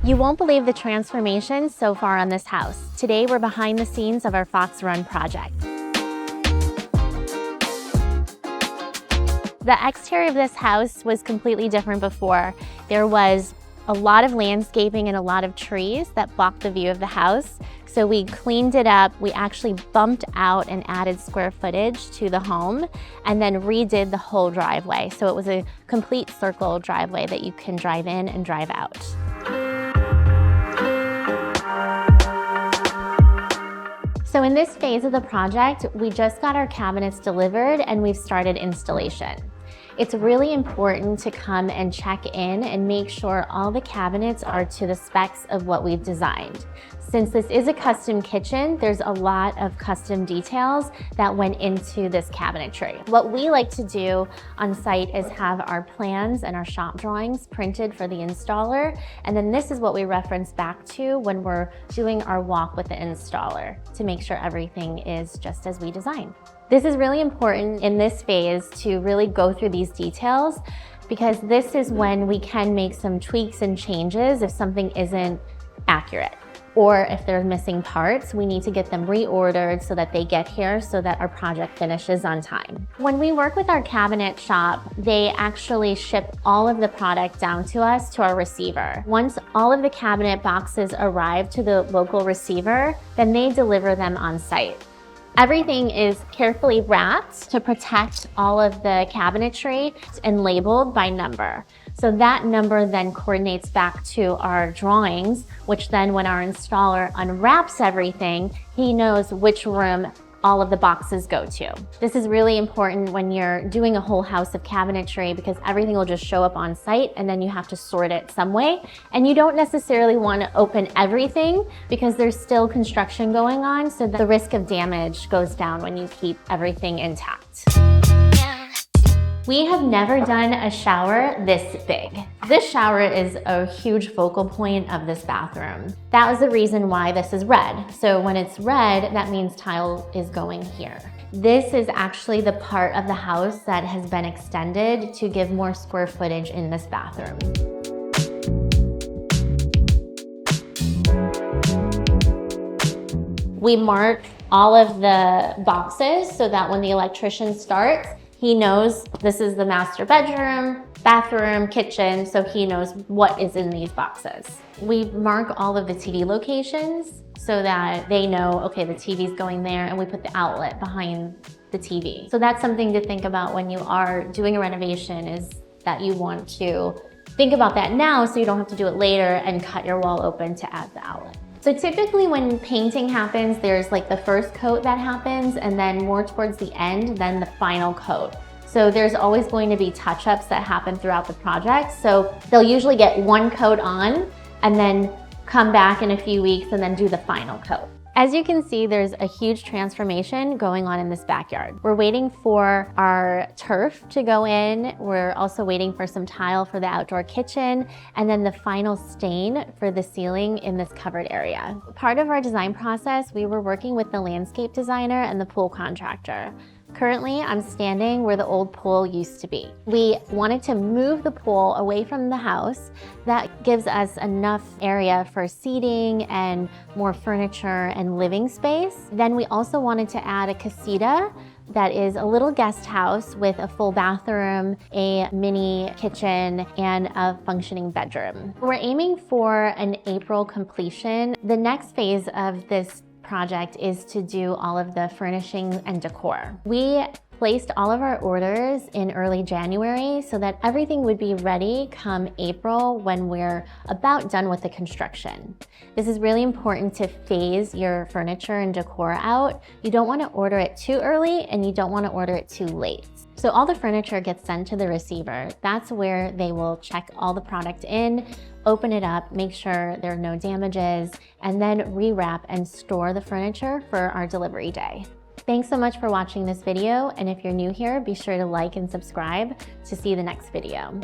You won't believe the transformation so far on this house. Today, we're behind the scenes of our Fox Run project. The exterior of this house was completely different before. There was a lot of landscaping and a lot of trees that blocked the view of the house. So we cleaned it up. We actually bumped out and added square footage to the home and then redid the whole driveway. So it was a complete circle driveway that you can drive in and drive out. So in this phase of the project, we just got our cabinets delivered and we've started installation. It's really important to come and check in and make sure all the cabinets are to the specs of what we've designed. Since this is a custom kitchen, there's a lot of custom details that went into this cabinetry. What we like to do on site is have our plans and our shop drawings printed for the installer, and then this is what we reference back to when we're doing our walk with the installer to make sure everything is just as we designed. This is really important in this phase to really go through these details because this is when we can make some tweaks and changes if something isn't accurate. Or if they're missing parts, we need to get them reordered so that they get here so that our project finishes on time. When we work with our cabinet shop, they actually ship all of the product down to us to our receiver. Once all of the cabinet boxes arrive to the local receiver, then they deliver them on site. Everything is carefully wrapped to protect all of the cabinetry and labeled by number. So that number then coordinates back to our drawings, which then when our installer unwraps everything, he knows which room all of the boxes go to. This is really important when you're doing a whole house of cabinetry because everything will just show up on site and then you have to sort it some way. And you don't necessarily want to open everything because there's still construction going on, so the risk of damage goes down when you keep everything intact. We have never done a shower this big. This shower is a huge focal point of this bathroom. That was the reason why this is red. So when it's red, that means tile is going here. This is actually the part of the house that has been extended to give more square footage in this bathroom. We mark all of the boxes so that when the electrician starts, he knows this is the master bedroom, bathroom, kitchen, so he knows what is in these boxes. We mark all of the TV locations so that they know, okay, the TV's going there, and we put the outlet behind the TV. So that's something to think about when you are doing a renovation, is that you want to think about that now so you don't have to do it later and cut your wall open to add the outlet. So typically when painting happens, there's like the first coat that happens and then more towards the end, then the final coat. So there's always going to be touch-ups that happen throughout the project. So they'll usually get one coat on and then come back in a few weeks and then do the final coat. As you can see, there's a huge transformation going on in this backyard. We're waiting for our turf to go in. We're also waiting for some tile for the outdoor kitchen, and then the final stain for the ceiling in this covered area. Part of our design process, we were working with the landscape designer and the pool contractor. Currently, I'm standing where the old pool used to be. We wanted to move the pool away from the house. That gives us enough area for seating and more furniture and living space. Then we also wanted to add a casita that is a little guest house with a full bathroom, a mini kitchen, and a functioning bedroom. We're aiming for an April completion. The next phase of this project is to do all of the furnishing and decor. We placed all of our orders in early January so that everything would be ready come April when we're about done with the construction. This is really important to phase your furniture and decor out. You don't want to order it too early and you don't want to order it too late. So all the furniture gets sent to the receiver. That's where they will check all the product in, open it up, make sure there are no damages, and then rewrap and store the furniture for our delivery day. Thanks so much for watching this video, and if you're new here, be sure to like and subscribe to see the next video.